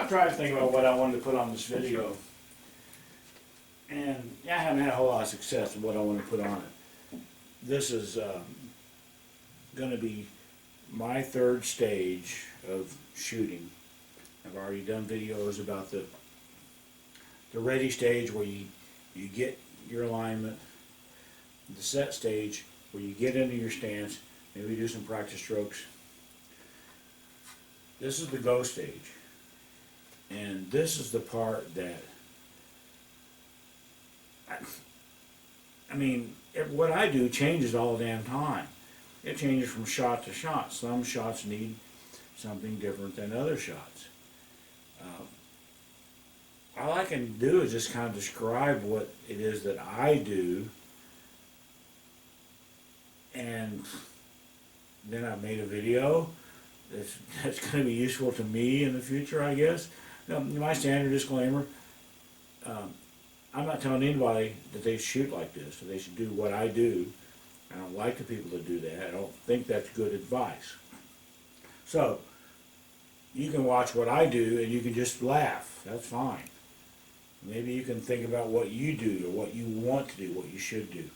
I've tried to think about what I wanted to put on this video, and I haven't had a whole lot of success with what I want to put on it. This is going to be my third stage of shooting. I've already done videos about the ready stage where you get your alignment, the set stage where you get into your stance, maybe do some practice strokes. This is the go stage. And this is the part that, I mean, what I do changes all the damn time. It changes from shot to shot. Some shots need something different than other shots. All I can do is just kind of describe what it is that I do, and then I made a video that's going to be useful to me in the future, I guess. My standard disclaimer, I'm not telling anybody that they shoot like this, that they should do what I do. I don't like the people that do that. I don't think that's good advice. So, you can watch what I do and you can just laugh. That's fine. Maybe you can think about what you do or what you want to do, what you should do.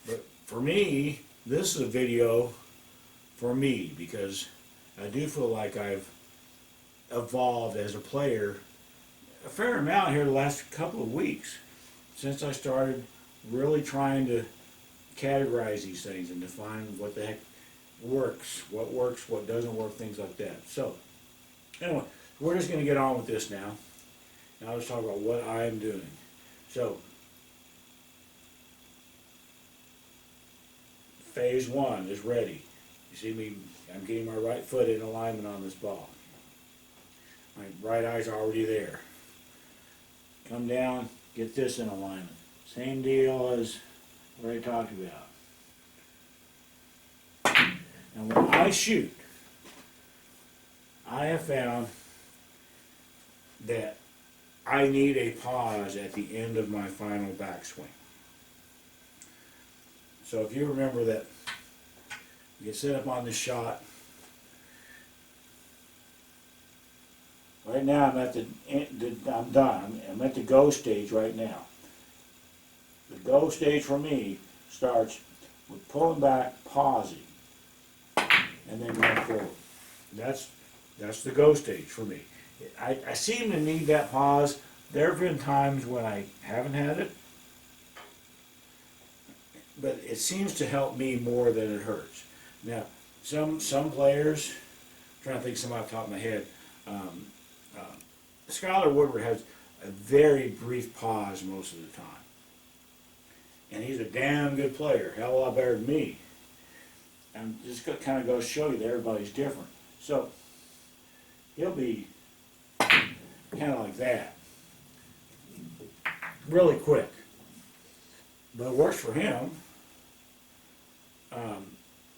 But for me, this is a video for me because I do feel like I've evolved as a player a fair amount here the last couple of weeks since I started really trying to categorize these things and define what the heck works, what doesn't work, things like that. So anyway, we're just going to get on with this now. Now let's talk about what I'm doing. So phase one is ready. You see me, I'm getting my right foot in alignment on this ball. My right eye's already there. Come down, get this in alignment. Same deal as what I talked about. And when I shoot, I have found that I need a pause at the end of my final backswing. So if you remember that, you get set up on this shot. Right now I'm at I'm done. I'm at the go stage right now. The go stage for me starts with pulling back, pausing, and then going forward. That's the go stage for me. I seem to need that pause. There have been times when I haven't had it, but it seems to help me more than it hurts. Now, some players, I'm trying to think of some off the top of my head, Skylar Woodward has a very brief pause most of the time. And he's a damn good player, hell of a lot better than me. And just kind of goes to show you that everybody's different. So, he'll be kind of like that. Really quick. But it works for him.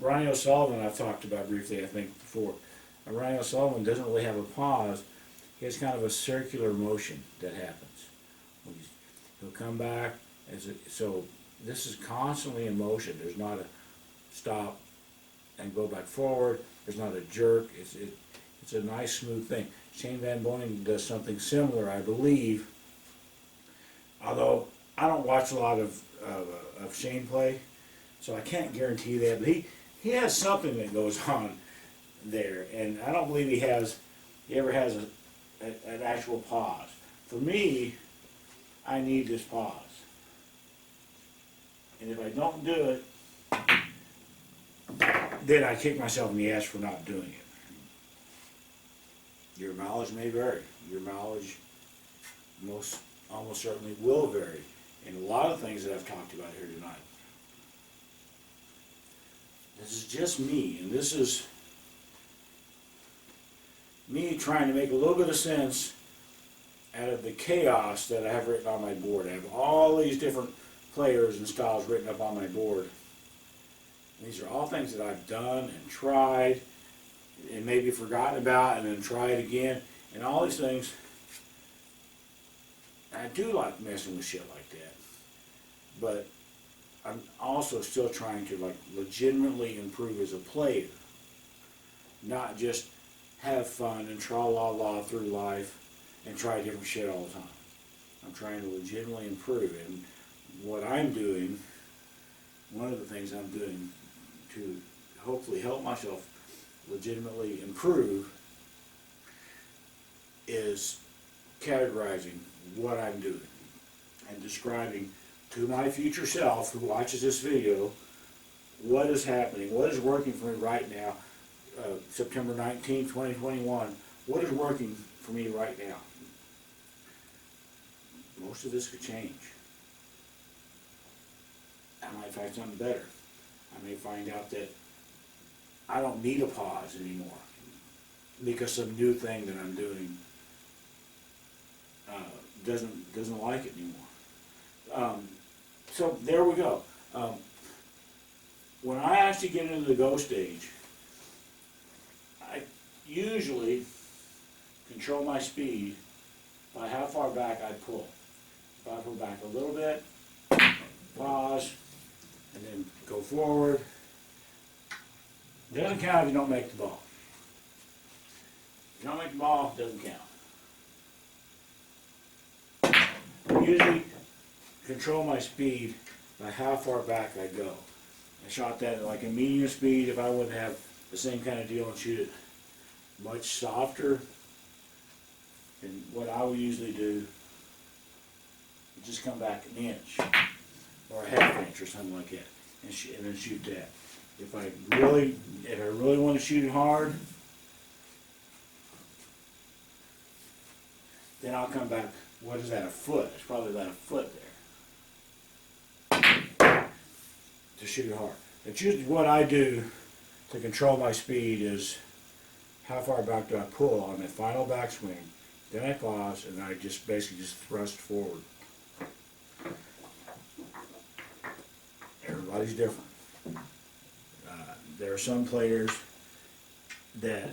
Ronnie O'Sullivan I've talked about briefly, I think, before. Ronnie O'Sullivan doesn't really have a pause. He has kind of a circular motion that happens. He'll come back. So this is constantly in motion. There's not a stop and go back forward. There's not a jerk. It's a nice, smooth thing. Shane Van Boening does something similar, I believe. Although I don't watch a lot of Shane play, so I can't guarantee that. But he has something that goes on there, and I don't believe he ever has an actual pause. For me, I need this pause. And if I don't do it, then I kick myself in the ass for not doing it. Your mileage may vary. Your mileage almost certainly will vary in a lot of things that I've talked about here tonight. This is just me, and this is me trying to make a little bit of sense out of the chaos that I have written on my board. I have all these different players and styles written up on my board. These are all things that I've done and tried and maybe forgotten about and then tried again. And all these things, I do like messing with shit like that. But I'm also still trying to legitimately improve as a player. Not just have fun and tra-la-la through life and try different shit all the time. I'm trying to legitimately improve. And what I'm doing, one of the things I'm doing to hopefully help myself legitimately improve is categorizing what I'm doing and describing to my future self who watches this video what is happening, what is working for me right now, September 19, 2021, what is working for me right now. Most of this could change. I might find something better. I may find out that I don't need a pause anymore because some new thing that I'm doing doesn't like it anymore. So there we go. When I actually get into the go stage, I usually control my speed by how far back I pull. If I pull back a little bit, pause, and then go forward. It doesn't count if you don't make the ball. If you don't make the ball, it doesn't count. I usually control my speed by how far back I go. I shot that at like a medium speed. If I wouldn't have the same kind of deal and shoot it much softer, and what I would usually do is just come back an inch or a half inch or something like that, and then shoot that. If I really want to shoot it hard, then I'll come back. What is that? A foot? It's probably about a foot there to shoot it hard. It's usually what I do to control my speed is how far back do I pull on that final backswing. Then I pause and I just basically just thrust forward. Everybody's different. There are some players that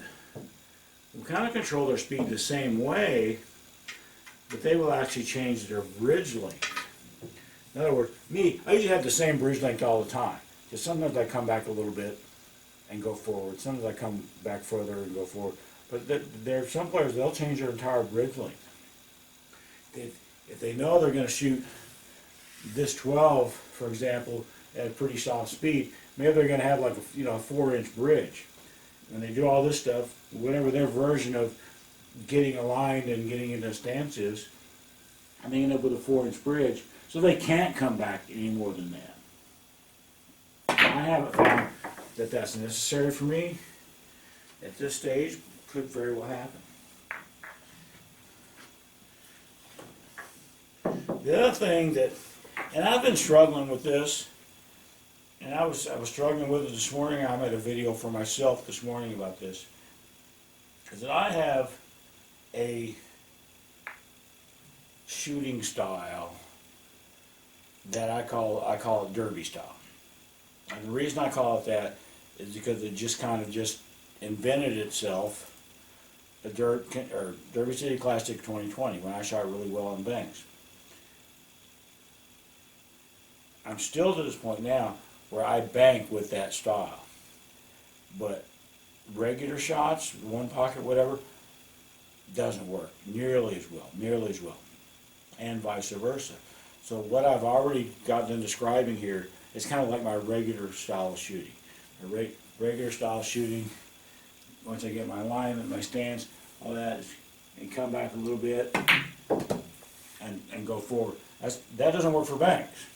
will kind of control their speed the same way, but they will actually change their bridge length. In other words, me, I usually have the same bridge length all the time. Just sometimes I come back a little bit and go forward. Sometimes I come back further and go forward. But there are some players, they'll change their entire bridge length. If they know they're going to shoot this 12, for example, at a pretty soft speed, maybe they're going to have like a 4-inch bridge. And they do all this stuff, whatever their version of getting aligned and getting into a stance is, and they end up with a 4-inch bridge, so they can't come back any more than that. I haven't found that that's necessary for me at this stage. Could very well happen. The other thing that, and I've been struggling with this, and I was struggling with it this morning. I made a video for myself this morning about this, is that I have a shooting style that I call it derby style. And the reason I call it that is because it just kind of just invented itself at Derby City Classic 2020 when I shot really well on banks. I'm still to this point now where I bank with that style, but regular shots, one pocket, whatever, doesn't work nearly as well, and vice versa. So what I've already gotten describing here is kind of like my regular style of shooting. A regular style of shooting, once I get my alignment, my stance, all that, and come back a little bit and go forward. That doesn't work for banks.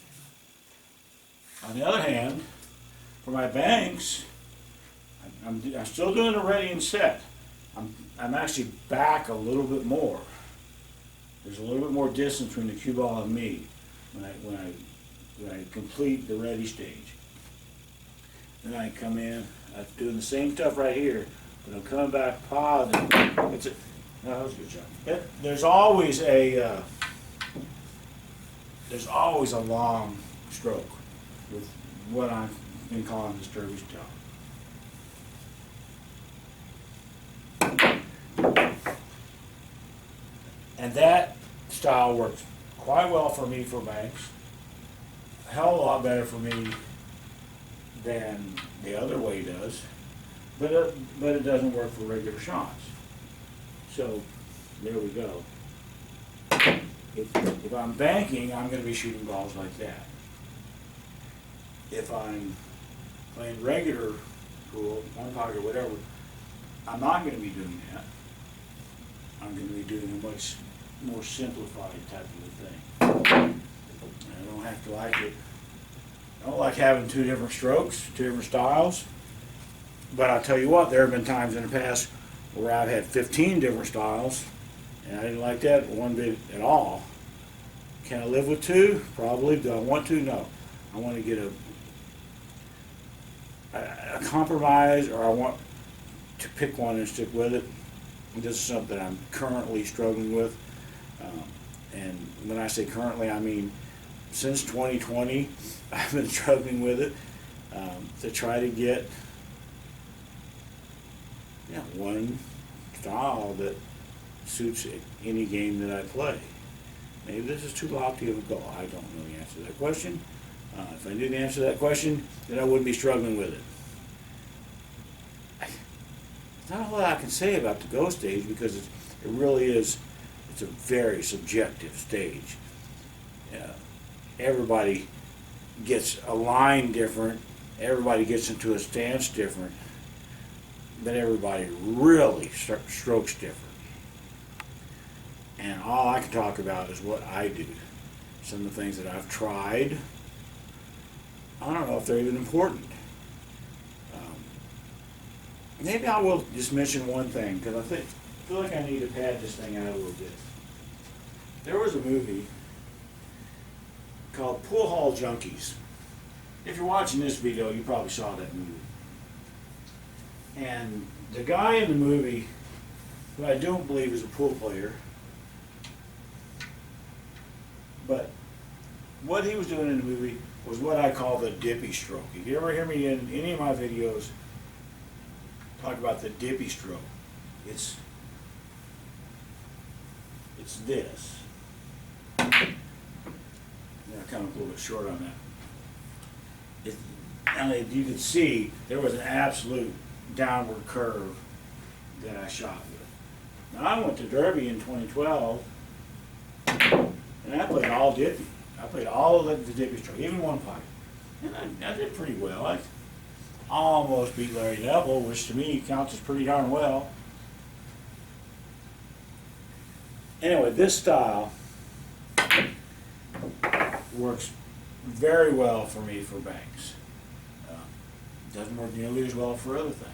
On the other hand, for my banks, I'm still doing a ready and set. I'm actually back a little bit more. There's a little bit more distance between the cue ball and me when I complete the ready stage. Then I come in, I'm doing the same stuff right here, but I'm coming back, pause, and that was a good shot. There's always a long stroke with what I've been calling this derby style. And that style works quite well for me for banks. A hell of a lot better for me than the other way does. but it doesn't work for regular shots. So there we go. If I'm banking, I'm going to be shooting balls like that. If I'm playing regular pool, one pocket, whatever, I'm not going to be doing that. I'm going to be doing a much more simplified type of a thing. I don't have to like it. I don't like having two different strokes, two different styles. But I'll tell you what, there have been times in the past where I've had 15 different styles, and I didn't like that one bit at all. Can I live with two? Probably. Do I want to? No. I want to get a compromise, or I want to pick one and stick with it. This is something I'm currently struggling with. And when I say currently, I mean since 2020, I've been struggling with it to try to get one style that suits any game that I play. Maybe this is too lofty of a goal. I don't know the answer to that question. If I knew the answer to that question, then I wouldn't be struggling with it. There's not a lot I can say about the Go stage because it really is, it's a very subjective stage. Everybody gets a line different, everybody gets into a stance different, but everybody really strokes different. And all I can talk about is what I do. Some of the things that I've tried, I don't know if they're even important. Maybe I will just mention one thing, because I feel like I need to pad this thing out a little bit. There was a movie called Pool Hall Junkies. If you're watching this video, you probably saw that movie. And the guy in the movie, who I don't believe is a pool player, but what he was doing in the movie was what I call the dippy stroke. If you ever hear me in any of my videos talk about the dippy stroke, it's this. Yeah, I come up a little bit short on that. And if you could see, there was an absolute downward curve that I shot with. Now I went to Derby in 2012, and I played all dippy. I played all of the dippy stroke, even one pocket. And I did pretty well. I almost beat Larry Neville, which to me counts as pretty darn well. Anyway, this style works very well for me for banks. Doesn't work nearly as well for other things.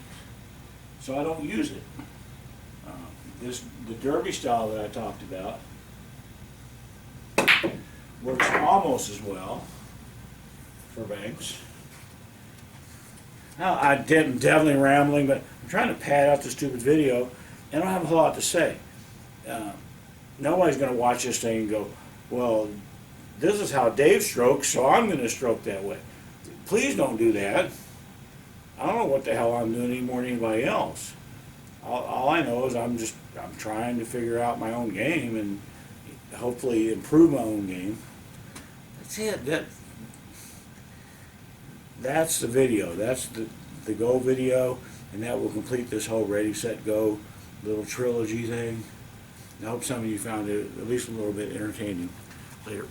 So I don't use it. The Derby style that I talked about works almost as well for banks. Now, I'm definitely rambling, but I'm trying to pad out this stupid video, and I don't have a whole lot to say. Nobody's going to watch this thing and go, well, this is how Dave strokes, so I'm going to stroke that way. Please don't do that. I don't know what the hell I'm doing any more than anybody else. All I know is I'm trying to figure out my own game and hopefully improve my own game. That's it. That's the video. That's the Go video, and that will complete this whole Ready, Set, Go little trilogy thing. I hope some of you found it at least a little bit entertaining. Later.